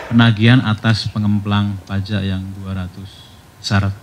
penagihan atas pengemplang pajak yang 200 syarat.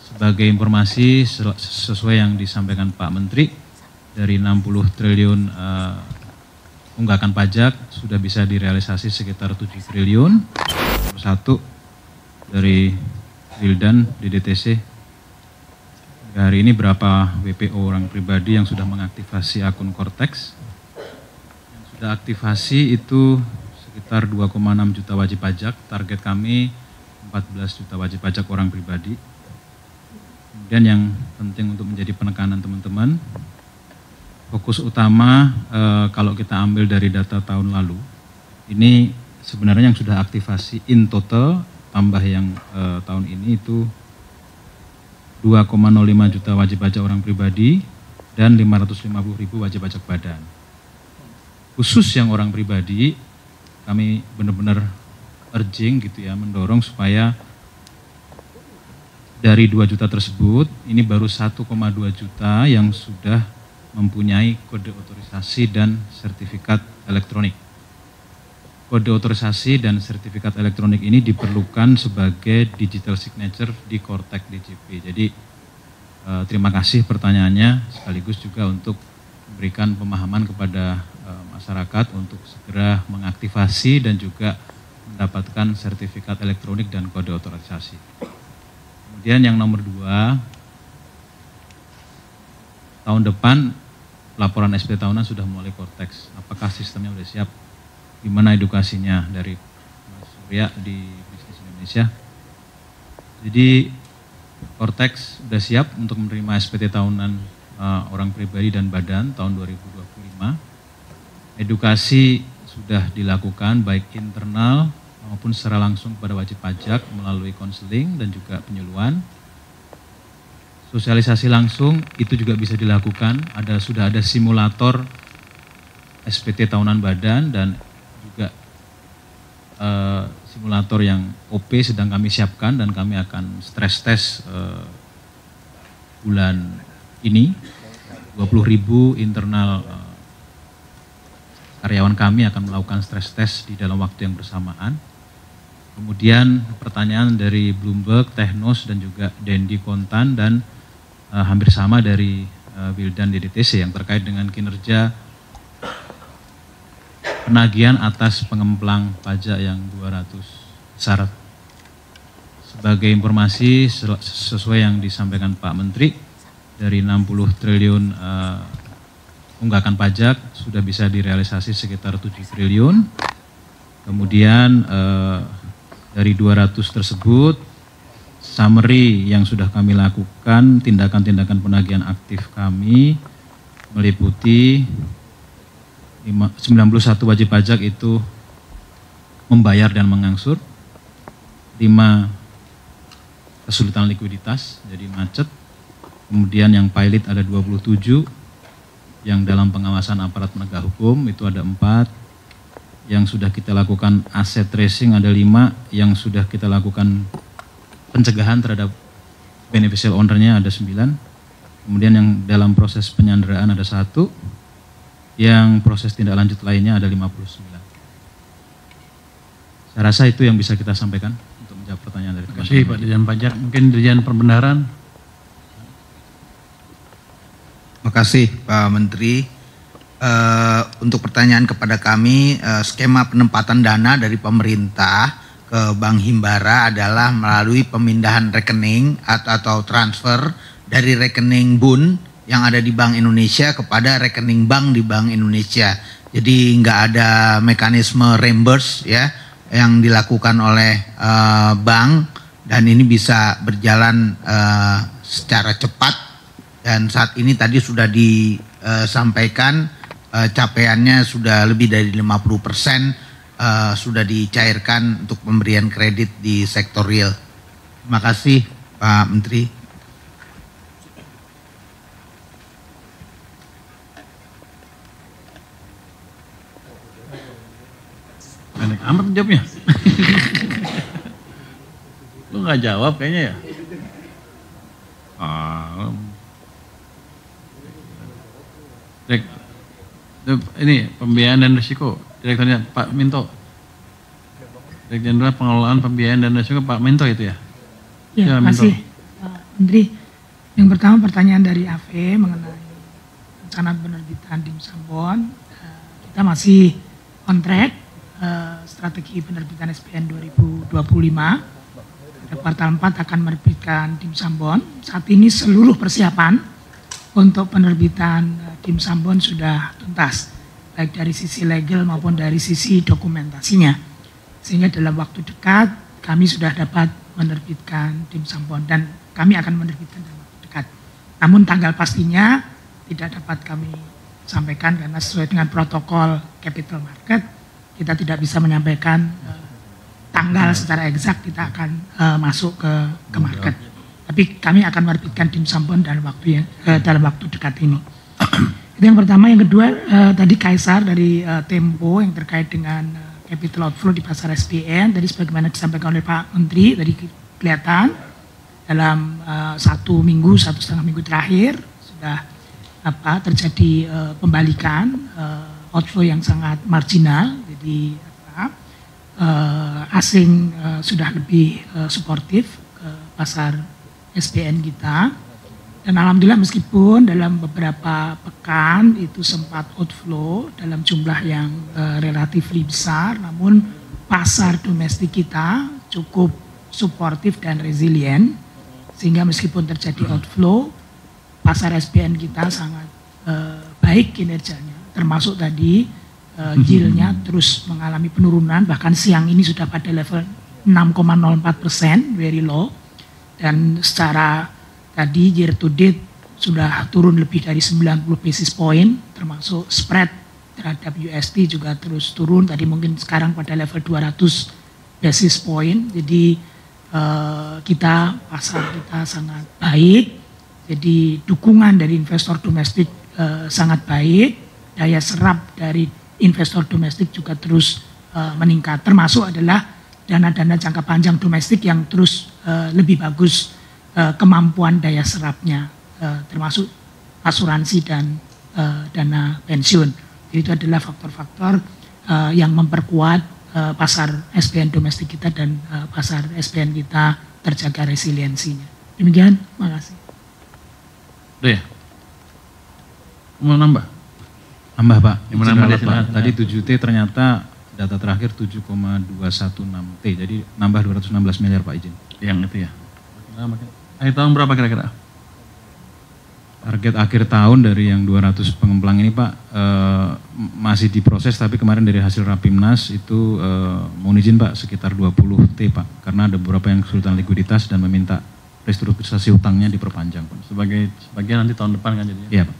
Sebagai informasi sesuai yang disampaikan Pak Menteri, dari 60 triliun tunggakan pajak sudah bisa direalisasi sekitar 7 triliun. Satu dari Wildan di DTC. Hari ini berapa WPO orang pribadi yang sudah mengaktifasi akun Cortex? Yang sudah aktivasi itu sekitar 2,6 juta wajib pajak. Target kami 14 juta wajib pajak orang pribadi. Kemudian yang penting untuk menjadi penekanan teman-teman, fokus utama kalau kita ambil dari data tahun lalu, ini sebenarnya yang sudah aktivasi in total, tambah yang tahun ini itu 2,05 juta wajib pajak orang pribadi dan 550.000 wajib pajak badan. Khusus yang orang pribadi, kami benar-benar urging gitu ya, mendorong supaya dari 2 juta tersebut, ini baru 1,2 juta yang sudah mempunyai kode otorisasi dan sertifikat elektronik. Kode otorisasi dan sertifikat elektronik ini diperlukan sebagai digital signature di Cortex DJP. Jadi terima kasih pertanyaannya, sekaligus juga untuk memberikan pemahaman kepada masyarakat untuk segera mengaktifasi dan juga mendapatkan sertifikat elektronik dan kode otorisasi. Kemudian yang nomor 2, tahun depan laporan SPT tahunan sudah mulai Cortex. Apakah sistemnya sudah siap? Gimana edukasinya dari Mas Surya di Bisnis Indonesia? Jadi Cortex sudah siap untuk menerima SPT tahunan orang pribadi dan badan tahun 2025. Edukasi sudah dilakukan baik internal maupun secara langsung kepada wajib pajak melalui konseling dan juga penyuluhan. Sosialisasi langsung itu juga bisa dilakukan, sudah ada simulator SPT tahunan badan dan juga simulator yang OP sedang kami siapkan dan kami akan stress test bulan ini. 20.000 internal karyawan kami akan melakukan stress test di dalam waktu yang bersamaan. Kemudian pertanyaan dari Bloomberg, Technos dan juga Dendi Kontan dan hampir sama dari Wildan di DTC yang terkait dengan kinerja penagihan atas pengemplang pajak yang 200 syarat. Sebagai informasi sesuai yang disampaikan Pak Menteri, dari 60 triliun tunggakan pajak sudah bisa direalisasi sekitar 7 triliun. Kemudian dari 200 tersebut, summary yang sudah kami lakukan, tindakan-tindakan penagihan aktif kami meliputi 91 wajib pajak itu membayar dan mengangsur, 5 kesulitan likuiditas, jadi macet, kemudian yang pilot ada 27, yang dalam pengawasan aparat penegak hukum itu ada 4, yang sudah kita lakukan aset tracing ada 5, yang sudah kita lakukan pencegahan terhadap beneficial owner-nya ada 9, kemudian yang dalam proses penyanderaan ada 1, yang proses tindak lanjut lainnya ada 59. Saya rasa itu yang bisa kita sampaikan untuk menjawab pertanyaan dari teman-teman. Terima kasih Pak Dirjen Pajak. Mungkin Dirjen Perbendaharaan. Terima kasih Pak Menteri. Untuk pertanyaan kepada kami, skema penempatan dana dari pemerintah ke Bank Himbara adalah melalui pemindahan rekening atau transfer dari rekening BUN yang ada di Bank Indonesia kepada rekening bank di Bank Indonesia. Jadi nggak ada mekanisme reimburse ya yang dilakukan oleh bank, dan ini bisa berjalan secara cepat, dan saat ini tadi sudah disampaikan capaiannya sudah lebih dari 50% sudah dicairkan untuk pemberian kredit di sektor real. Terima kasih Pak Menteri. Pendek amat jawabnya. Lu nggak jawab kayaknya ya. Ini pembiayaan dan risiko, Direkturnya Pak Minto. Dirjen Pengelolaan Pembiayaan dan juga Pak Minto itu ya? Ya, terima kasih Pak Menteri. Yang pertama pertanyaan dari AVE mengenai rencana penerbitan DIM Sambon. Kita masih on track strategi penerbitan SPN 2025. Pada kuartal 4 akan menerbitkan DIM Sambon. Saat ini seluruh persiapan untuk penerbitan DIM Sambon sudah tuntas, baik dari sisi legal maupun dari sisi dokumentasinya. Sehingga dalam waktu dekat kami sudah dapat menerbitkan DIM Sambon dan kami akan menerbitkan dalam waktu dekat. Namun tanggal pastinya tidak dapat kami sampaikan karena sesuai dengan protokol capital market kita tidak bisa menyampaikan tanggal secara eksak kita akan masuk ke market. Tapi kami akan menerbitkan DIM Sambon dalam waktu dekat ini. Itu yang pertama. Yang kedua tadi Kaisar dari Tempo yang terkait dengan capital outflow di pasar SPN. Tadi sebagaimana disampaikan oleh Pak Menteri, tadi kelihatan dalam 1,5 minggu terakhir sudah terjadi pembalikan outflow yang sangat marginal. Jadi asing sudah lebih suportif ke pasar SPN kita. Dan alhamdulillah meskipun dalam beberapa pekan itu sempat outflow dalam jumlah yang relatif besar, namun pasar domestik kita cukup suportif dan resilient, sehingga meskipun terjadi outflow, pasar SPN kita sangat baik kinerjanya, termasuk tadi yield-nya terus mengalami penurunan, bahkan siang ini sudah pada level 6,04%, very low, dan secara tadi year to date sudah turun lebih dari 90 basis point, termasuk spread terhadap USD juga terus turun, tadi mungkin sekarang pada level 200 basis point. Jadi pasar kita sangat baik, jadi dukungan dari investor domestik sangat baik, daya serap dari investor domestik juga terus meningkat, termasuk adalah dana-dana jangka panjang domestik yang terus lebih bagus kemampuan daya serapnya, termasuk asuransi dan dana pensiun. Jadi itu adalah faktor-faktor yang memperkuat pasar SPN domestik kita dan pasar SPN kita terjaga resiliensinya. Demikian, terima kasih. Udah ya? Mau nambah? Nambah Pak. Pak. Tadi 7T ternyata data terakhir 7,216T, jadi nambah 216 miliar Pak, izin. Yang itu ya? Akhir tahun berapa kira-kira? Target akhir tahun dari yang 200 pengemplang ini Pak masih diproses, tapi kemarin dari hasil Rapimnas itu mohon izin Pak sekitar 20T Pak, karena ada beberapa yang kesulitan likuiditas dan meminta restrukturisasi utangnya diperpanjang Pak. Sebagian nanti tahun depan kan jadinya? Iya Pak.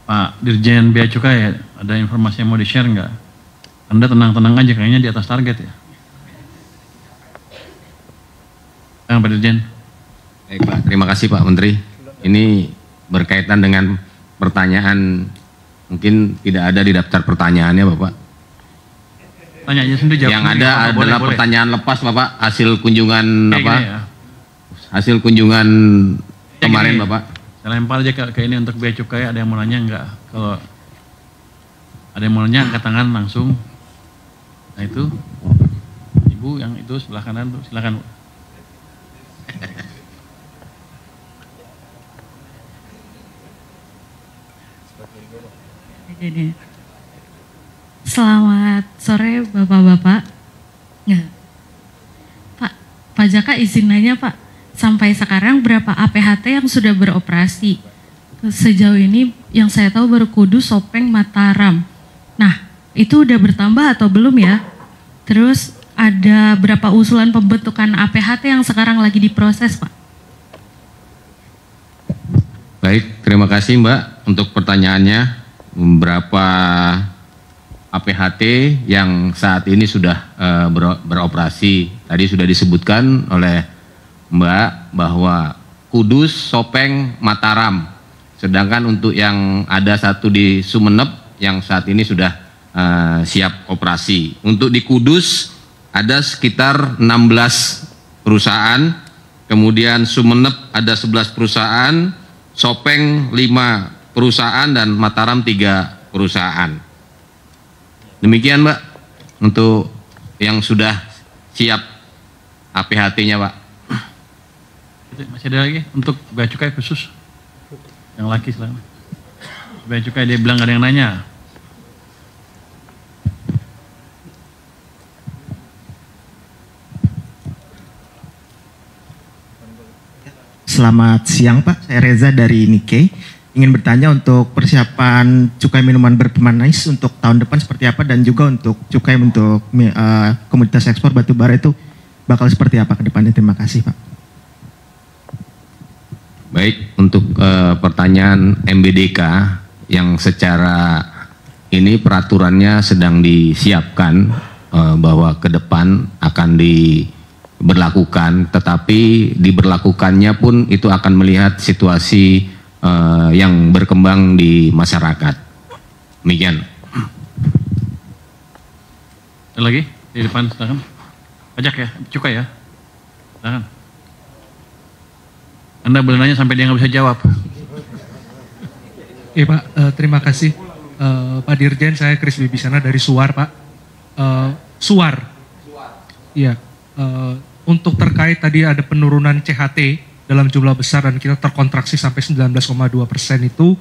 Pak Dirjen Bea Cukai, ada informasi yang mau di-share nggak? Anda tenang-tenang aja, kayaknya di atas target ya? Pak Dirjen. Baik Pak, terima kasih Pak Menteri. Ini berkaitan dengan pertanyaan, mungkin tidak ada di daftar pertanyaannya Bapak. Tanya aja sendiri, jawab. Yang ada adalah boleh. Pertanyaan lepas Bapak, hasil kunjungan ya. Hasil kunjungan ya, kemarin gini, Bapak. Saya lempar aja ke ini untuk Bea Cukai, ada yang mau nanya enggak? Kalau ada yang mau nanya, angkat tangan langsung. Nah itu, Ibu yang itu sebelah kanan tuh, silakan. Selamat sore Bapak-Bapak. Ya. Pak Jaka izin nanya Pak, sampai sekarang berapa APHT yang sudah beroperasi? Sejauh ini yang saya tahu baru Kudus, Sopeng, Mataram. Nah itu udah bertambah atau belum ya? Terus ada berapa usulan pembentukan APHT yang sekarang lagi diproses Pak? Baik, terima kasih Mbak untuk pertanyaannya. Berapa APHT yang saat ini sudah beroperasi? Tadi sudah disebutkan oleh Mbak bahwa Kudus, Sopeng, Mataram. Sedangkan untuk yang ada satu di Sumeneb yang saat ini sudah siap operasi. Untuk di Kudus ada sekitar 16 perusahaan, kemudian Sumeneb ada 11 perusahaan, Sopeng 5 perusahaan dan Mataram 3 perusahaan. Demikian Mbak untuk yang sudah siap APHT-nya, Pak. Masih ada lagi untuk bea cukai khusus yang laki silakan. Bea cukai dia bilang ada yang nanya. Selamat siang Pak, saya Reza dari Nikkei. Ingin bertanya untuk persiapan cukai minuman berpemanis untuk tahun depan seperti apa, dan juga untuk cukai untuk komoditas ekspor batubara itu bakal seperti apa ke depannya. Terima kasih Pak. Baik, untuk pertanyaan MBDK yang secara ini peraturannya sedang disiapkan bahwa ke depan akan diberlakukan, tetapi diberlakukannya pun itu akan melihat situasi yang berkembang di masyarakat. Demikian. Ada lagi di depan, silakan. Pajak ya, cukai ya, silakan. Anda boleh nanya sampai dia nggak bisa jawab. Iya Pak, terima kasih Pak Dirjen. Saya Kris Bibisana dari Suar Pak. Suar. Iya. Untuk terkait tadi ada penurunan CHT dalam jumlah besar dan kita terkontraksi sampai 19,2% itu,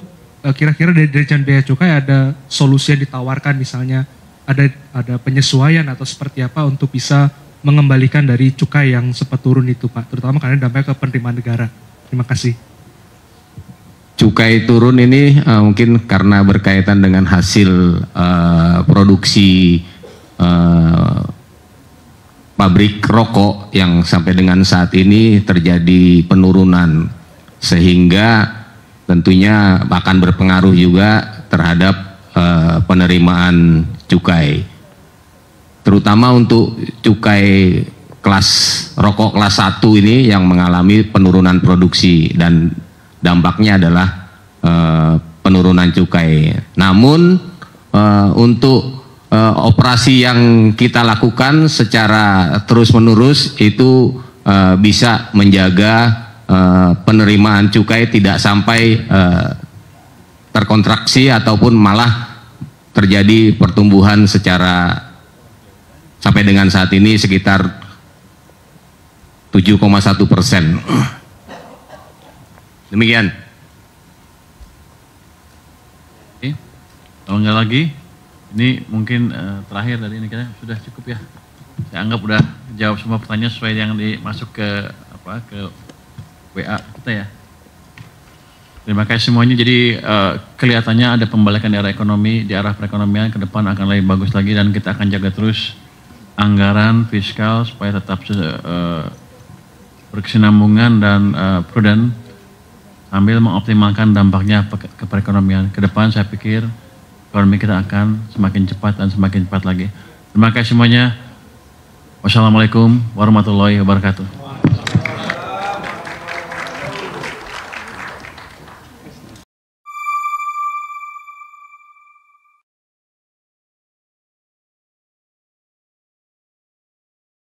kira-kira dari Dirjen Bea Cukai ada solusi yang ditawarkan, misalnya ada penyesuaian atau seperti apa untuk bisa mengembalikan dari cukai yang sempat turun itu Pak, terutama karena dampaknya ke penerimaan negara. Terima kasih. Cukai turun ini mungkin karena berkaitan dengan hasil produksi pabrik rokok yang sampai dengan saat ini terjadi penurunan, sehingga tentunya akan berpengaruh juga terhadap penerimaan cukai, terutama untuk cukai kelas rokok kelas 1 ini yang mengalami penurunan produksi dan dampaknya adalah penurunan cukai. Namun untuk operasi yang kita lakukan secara terus-menerus itu bisa menjaga penerimaan cukai tidak sampai terkontraksi ataupun malah terjadi pertumbuhan secara sampai dengan saat ini sekitar 7,1%. Demikian. Oke. Kalau nggak lagi, ini mungkin terakhir dari ini, kayaknya sudah cukup ya. Saya anggap udah jawab semua pertanyaan sesuai yang dimasuk ke WA kita ya. Terima kasih semuanya. Jadi kelihatannya ada pembalikan di arah ekonomi, di arah perekonomian ke depan akan lebih bagus lagi, dan kita akan jaga terus anggaran fiskal supaya tetap berkesinambungan dan prudent sambil mengoptimalkan dampaknya ke perekonomian. Ke depan saya pikir ekonomi kita akan semakin cepat dan semakin cepat lagi. Terima kasih semuanya. Wassalamualaikum warahmatullahi wabarakatuh.